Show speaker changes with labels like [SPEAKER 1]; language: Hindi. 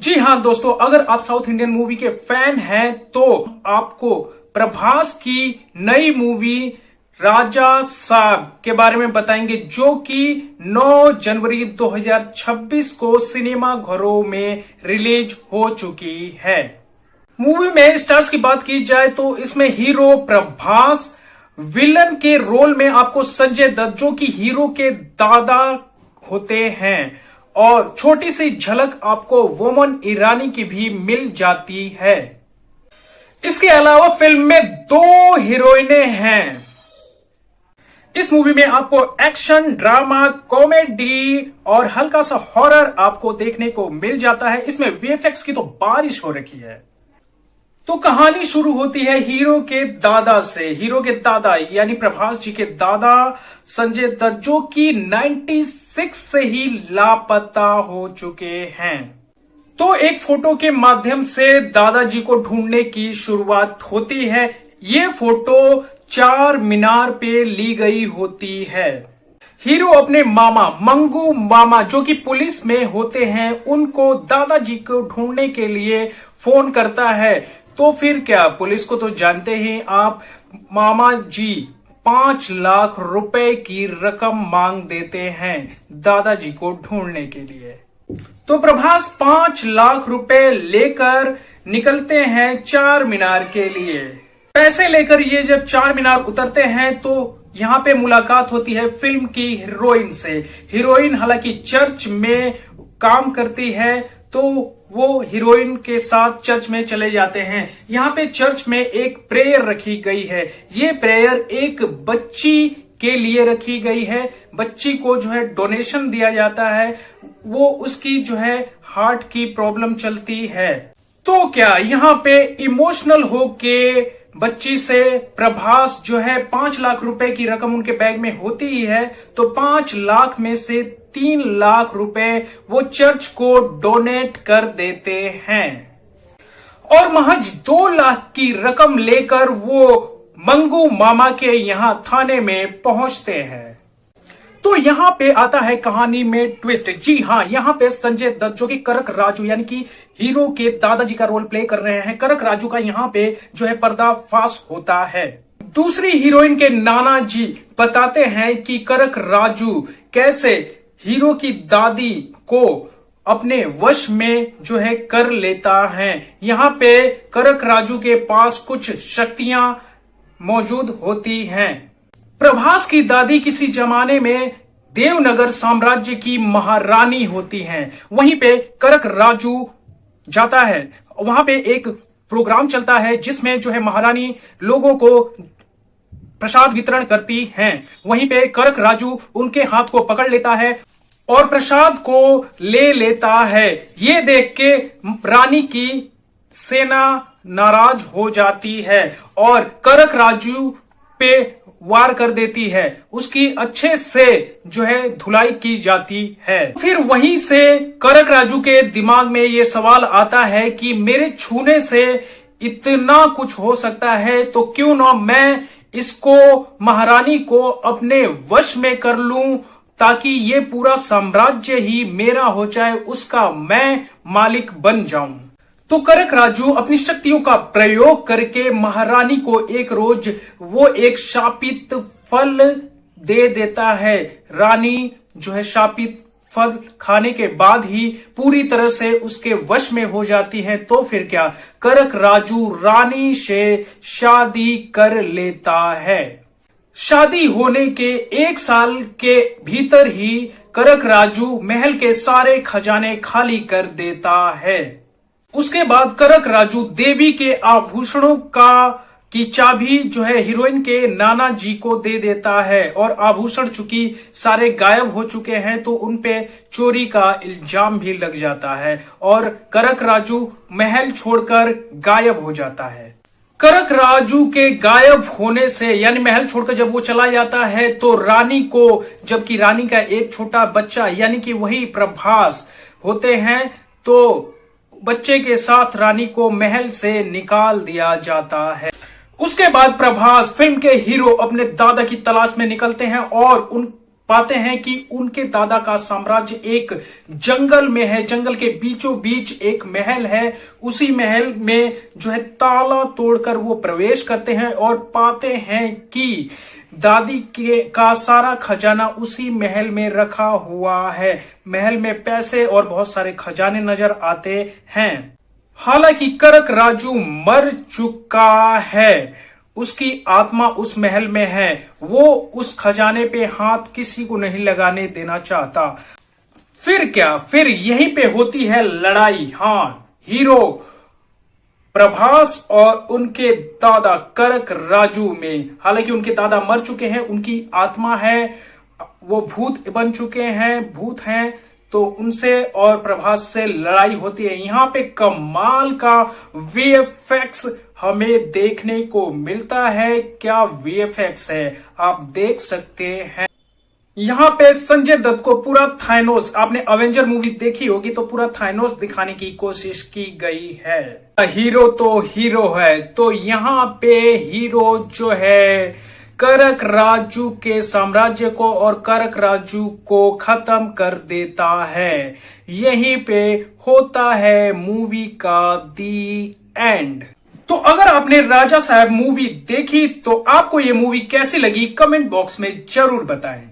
[SPEAKER 1] जी हाँ दोस्तों, अगर आप साउथ इंडियन मूवी के फैन हैं तो आपको प्रभास की नई मूवी राजा साहब के बारे में बताएंगे, जो कि 9 जनवरी 2026 को सिनेमा घरों में रिलीज हो चुकी है। मूवी में स्टार्स की बात की जाए तो इसमें हीरो प्रभास, विलन के रोल में आपको संजय दत्त जो कि हीरो के दादा होते हैं, और छोटी सी झलक आपको बोमन ईरानी की भी मिल जाती है। इसके अलावा फिल्म में 2 हीरोइनें हैं। इस मूवी में आपको एक्शन, ड्रामा, कॉमेडी और हल्का सा हॉरर आपको देखने को मिल जाता है। इसमें वीएफएक्स की तो बारिश हो रखी है। तो कहानी शुरू होती है हीरो के दादा से। हीरो के दादा यानी प्रभास जी के दादा संजय दत्त, जो कि 96 से ही लापता हो चुके हैं। तो एक फोटो के माध्यम से दादाजी को ढूंढने की शुरुआत होती है। ये फोटो चार मीनार पे ली गई होती है। हीरो अपने मामा मंगू मामा जो कि पुलिस में होते हैं, उनको दादाजी को ढूंढने के लिए फोन करता है। तो फिर क्या, पुलिस को तो जानते हैं आप, मामा जी 5 लाख रुपए की रकम मांग देते हैं दादाजी को ढूंढने के लिए। तो प्रभास 5 लाख रुपए लेकर निकलते हैं चार मीनार के लिए। पैसे लेकर ये जब चार मीनार उतरते हैं तो यहाँ पे मुलाकात होती है फिल्म की हीरोइन से। हीरोइन हालांकि चर्च में काम करती है, तो वो हीरोइन के साथ चर्च में चले जाते हैं। यहाँ पे चर्च में एक प्रेयर रखी गई है। ये प्रेयर एक बच्ची के लिए रखी गई है। बच्ची को जो है डोनेशन दिया जाता है। वो उसकी जो है हार्ट की प्रॉब्लम चलती है। तो क्या यहाँ पे इमोशनल होके बच्ची से प्रभास जो है 5 लाख रुपए की रकम उनके बैग में होती ही है, तो 5 लाख में से 3 लाख रुपए वो चर्च को डोनेट कर देते हैं, और महज 2 लाख की रकम लेकर वो मंगू मामा के यहां थाने में पहुंचते हैं। तो यहाँ पे आता है कहानी में ट्विस्ट। जी हाँ, यहाँ पे संजय दत्त जो कि करक राजू यानी कि हीरो के दादाजी का रोल प्ले कर रहे हैं, करक राजू का यहाँ पे जो है पर्दाफाश होता है। दूसरी हीरोइन के नाना जी बताते हैं कि करक राजू कैसे हीरो की दादी को अपने वश में जो है कर लेता है। यहाँ पे करक राजू के पास कुछ शक्तियां मौजूद होती हैं। प्रभास की दादी किसी जमाने में देवनगर साम्राज्य की महारानी होती हैं। वहीं पे करक राजू जाता है, वहां पे एक प्रोग्राम चलता है जिसमें जो है महारानी लोगों को प्रसाद वितरण करती हैं। वहीं पे करक राजू उनके हाथ को पकड़ लेता है और प्रसाद को ले लेता है। ये देख के रानी की सेना नाराज हो जाती है और करक राजू पे वार कर देती है। उसकी अच्छे से जो है धुलाई की जाती है। फिर वहीं से करक राजू के दिमाग में ये सवाल आता है कि मेरे छूने से इतना कुछ हो सकता है, तो क्यों ना मैं इसको, महारानी को अपने वश में कर लूं, ताकि ये पूरा साम्राज्य ही मेरा हो जाए, उसका मैं मालिक बन जाऊं। तो करक राजू अपनी शक्तियों का प्रयोग करके महारानी को एक रोज वो एक शापित फल दे देता है। रानी जो है शापित फल खाने के बाद ही पूरी तरह से उसके वश में हो जाती है। तो फिर क्या, करक राजू रानी से शादी कर लेता है। शादी होने के 1 साल के भीतर ही करक राजू महल के सारे खजाने खाली कर देता है। उसके बाद करक राजू देवी के आभूषणों की चाबी जो है हीरोइन के नाना जी को दे देता है, और आभूषण चूंकि सारे गायब हो चुके हैं तो उनपे चोरी का इल्जाम भी लग जाता है और करक राजू महल छोड़कर गायब हो जाता है। करक राजू के गायब होने से यानी महल छोड़कर जब वो चला जाता है तो रानी को, जबकि रानी का एक छोटा बच्चा यानी कि वही प्रभास होते हैं, तो बच्चे के साथ रानी को महल से निकाल दिया जाता है। उसके बाद प्रभास फिल्म के हीरो अपने दादा की तलाश में निकलते हैं और उन पाते हैं कि उनके दादा का साम्राज्य एक जंगल में है, जंगल के बीचों बीच एक महल है। उसी महल में जो है ताला तोड़कर वो प्रवेश करते हैं और पाते हैं कि दादी का सारा खजाना उसी महल में रखा हुआ है। महल में पैसे और बहुत सारे खजाने नजर आते हैं। हालांकि करक राजू मर चुका है, उसकी आत्मा उस महल में है, वो उस खजाने पे हाथ किसी को नहीं लगाने देना चाहता। फिर क्या, फिर यहीं पे होती है लड़ाई। हाँ, हीरो प्रभास और उनके दादा करक राजू में। हालांकि उनके दादा मर चुके हैं, उनकी आत्मा है, वो भूत बन चुके हैं, भूत हैं, तो उनसे और प्रभास से लड़ाई होती है। यहां पे कमाल का वीएफएक्स हमें देखने को मिलता है। क्या वीएफएक्स है, आप देख सकते हैं। यहां पे संजय दत्त को पूरा थाइनोस, आपने अवेंजर मूवी देखी होगी तो पूरा थाइनोस दिखाने की कोशिश की गई है। हीरो तो हीरो है, तो यहां पे हीरो जो है करक राजू के साम्राज्य को और करक राजू को खत्म कर देता है। यहीं पे होता है मूवी का दी एंड। तो अगर आपने राजा साहब मूवी देखी तो आपको ये मूवी कैसी लगी, कमेंट बॉक्स में जरूर बताएं।